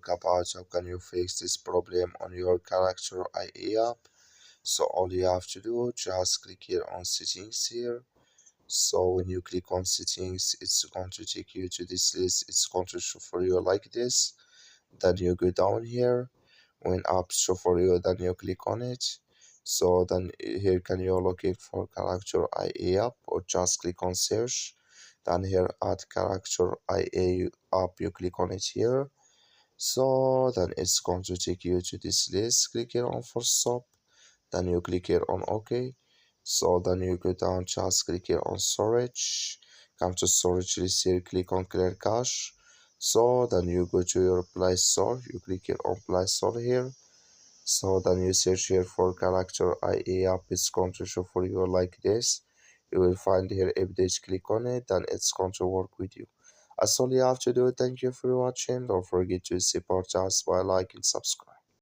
about how can you fix this problem on your Character.ai app. So all you have to do, just click here on settings here. So when you click on settings, it's going to take you to this list. It's going to show for you like this. Then you go down here. When apps show for you, then you click on it. So then here can you looking for Character.ai app or just click on search. Then here add Character.ai app, you click on it here. So then it's going to take you to this list. Click here on first stop. Then you click here on OK. So then you go down, just click here on storage. Come to storage list here, click on clear cache. So then you go to your Play Store. You click here on Play Store here. So then you search here for Character.ai app. It's going to show for you like this. You will find here update, click on it, then it's going to work with you. That's all you have to do. Thank you for watching. Don't forget to support us by liking, subscribe.